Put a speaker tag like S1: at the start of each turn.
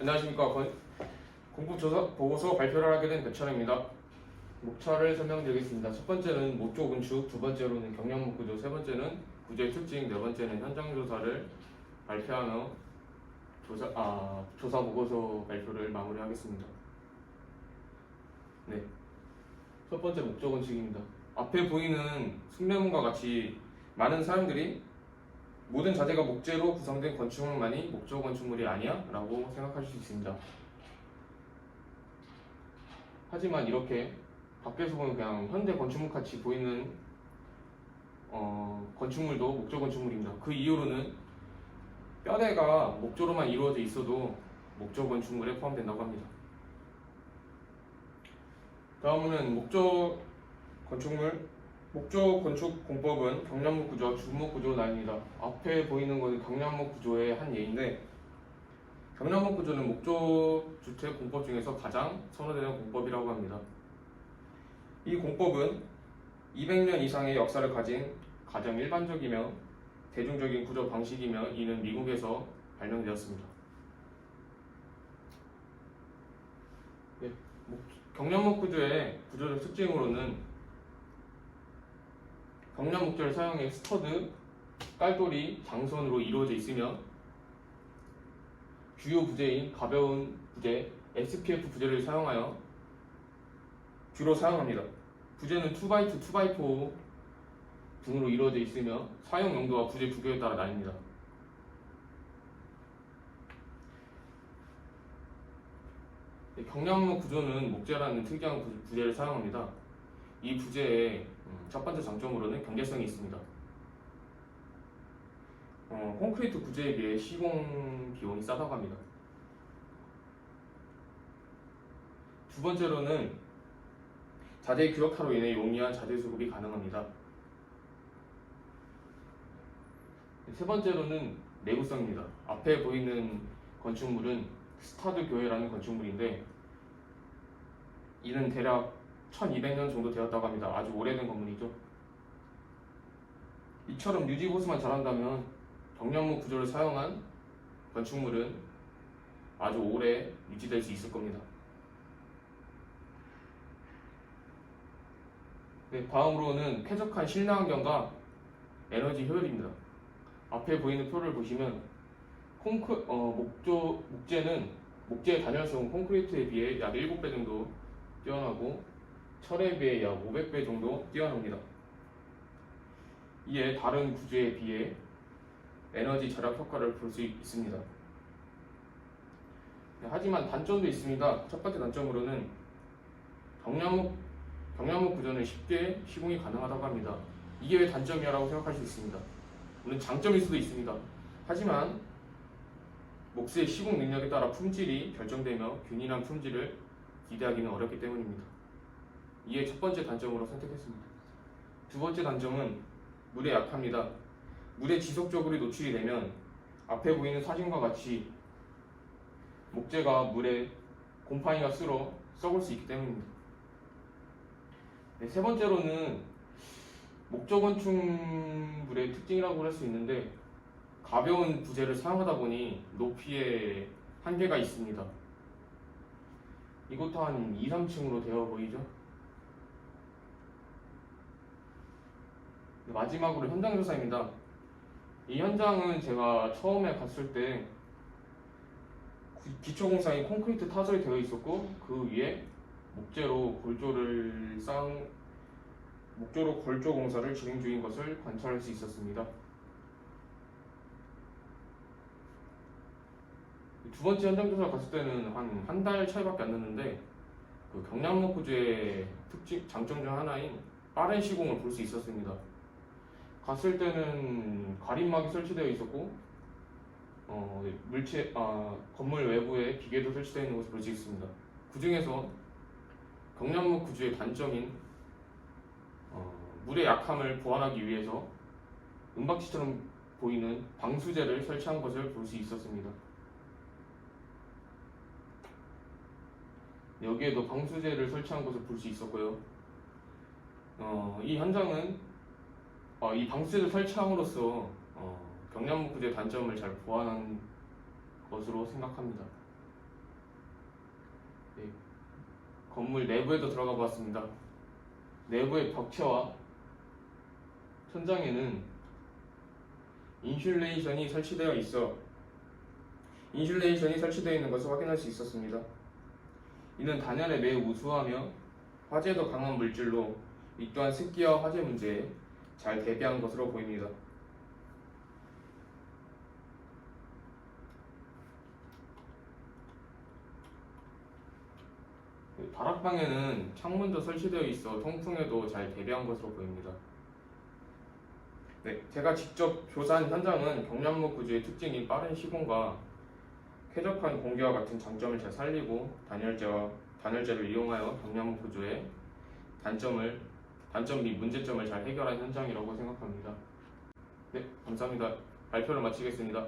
S1: 안녕하십니까. 공부조사 보고서 발표를 하게 된 백천입니다. 목차를 설명드리겠습니다. 첫 번째는 목조 건축, 두 번째로는 경량목 구조, 세 번째는 구조의 특징, 네 번째는 현장 조사를 발표하며 조사 보고서 발표를 마무리하겠습니다. 네. 첫 번째 목조 건축입니다. 앞에 보이는 숭례문과 같이 많은 사람들이 모든 자재가 목재로 구성된 건축물만이 목조 건축물이 아니야? 라고 생각하실 수 있습니다. 하지만 이렇게 밖에서 보면 그냥 현대 건축물 같이 보이는 건축물도 목조 건축물입니다. 그 이유로는 뼈대가 목조로만 이루어져 있어도 목조 건축물에 포함된다고 합니다. 다음은 목조 건축 공법은 경량목 구조, 주목 구조로 나뉩니다. 앞에 보이는 것은 경량목 구조의 한 예인데, 경량목 구조는 목조 주택 공법 중에서 가장 선호되는 공법이라고 합니다. 이 공법은 200년 이상의 역사를 가진 가장 일반적이며 대중적인 구조 방식이며 이는 미국에서 발명되었습니다. 네, 경량목 구조의 구조적 특징으로는 경량 목재를 사용해 스터드, 깔돌이, 장선으로 이루어져 있으며 주요 부재인 가벼운 부재, SPF 부재를 주로 사용합니다. 부재는 2x2, 2x4 등으로 이루어져 있으며 사용 용도와 부재 구조에 따라 나뉩니다. 경량목 구조는 목재라는 특이한 부재를 사용합니다. 이 부재의 첫 번째 장점으로는 경제성이 있습니다. 콘크리트 구재에 비해 시공 비용이 싸다고 합니다. 두 번째로는 자재 규격화로 인해 용이한 자재 수급이 가능합니다. 세 번째로는 내구성입니다. 앞에 보이는 건축물은 스타드 교회라는 건축물인데 이는 대략 1200년 정도 되었다고 합니다. 아주 오래된 건물이죠. 이처럼 유지 보수만 잘한다면 경량목 구조를 사용한 건축물은 아주 오래 유지될 수 있을 겁니다. 네, 다음으로는 쾌적한 실내 환경과 에너지 효율입니다. 앞에 보이는 표를 보시면 목재의 단열성은 콘크리트에 비해 약 7배 정도 뛰어나고 철에 비해 약 500배 정도 뛰어납니다. 이에 다른 구조에 비해 에너지 절약 효과를 볼 수 있습니다. 하지만 단점도 있습니다. 첫 번째 단점으로는 경량목 구조는 쉽게 시공이 가능하다고 합니다. 이게 왜 단점이라고 생각할 수 있습니다. 물론 장점일 수도 있습니다. 하지만 목재의 시공 능력에 따라 품질이 결정되며 균일한 품질을 기대하기는 어렵기 때문입니다. 이에 첫 번째 단점으로 선택했습니다. 두 번째 단점은 물에 약합니다. 물에 지속적으로 노출이 되면 앞에 보이는 사진과 같이 목재가 물에 곰팡이가 쓸어 썩을 수 있기 때문입니다. 네, 세 번째로는 목조 건축물의 특징이라고 할 수 있는데 가벼운 부재를 사용하다 보니 높이에 한계가 있습니다. 이것도 한 2, 3층으로 되어 보이죠? 마지막으로 현장 조사입니다. 이 현장은 제가 처음에 갔을 때 기초공사인 콘크리트 타설이 되어 있었고 그 위에 목재로 골조 공사를 진행 중인 것을 관찰할 수 있었습니다. 두 번째 현장 조사 갔을 때는 한 달 차이밖에 안 났는데 그 경량목 구조의 장점 중 하나인 빠른 시공을 볼 수 있었습니다. 갔을 때는 가림막이 설치되어 있었고 건물 외부에 기계도 설치되어 있는 것을 볼 수 있습니다. 그 중에서 경량목 구조의 단점인 물의 약함을 보완하기 위해서 은박지처럼 보이는 방수제를 설치한 것을 볼 수 있었습니다. 여기에도 방수제를 설치한 것을 볼 수 있었고요. 이 현장은 이 방수제를 설치함으로써 경량목 구조의 단점을 잘 보완한 것으로 생각합니다. 네, 건물 내부에도 들어가 보았습니다. 내부의 벽체와 천장에는 인슐레이션이 설치되어 있는 것을 확인할 수 있었습니다. 이는 단열에 매우 우수하며 화재에도 강한 물질로 이 또한 습기와 화재 문제에 잘 대비한 것으로 보입니다. 다락방에는 창문도 설치되어 있어 통풍에도 잘 대비한 것으로 보입니다. 네, 제가 직접 조사한 현장은 경량목 구조의 특징인 빠른 시공과 쾌적한 공기와 같은 장점을 잘 살리고 단열재를 이용하여 경량목 구조의 단점 및 문제점을 잘 해결한 현장이라고 생각합니다. 네, 감사합니다. 발표를 마치겠습니다.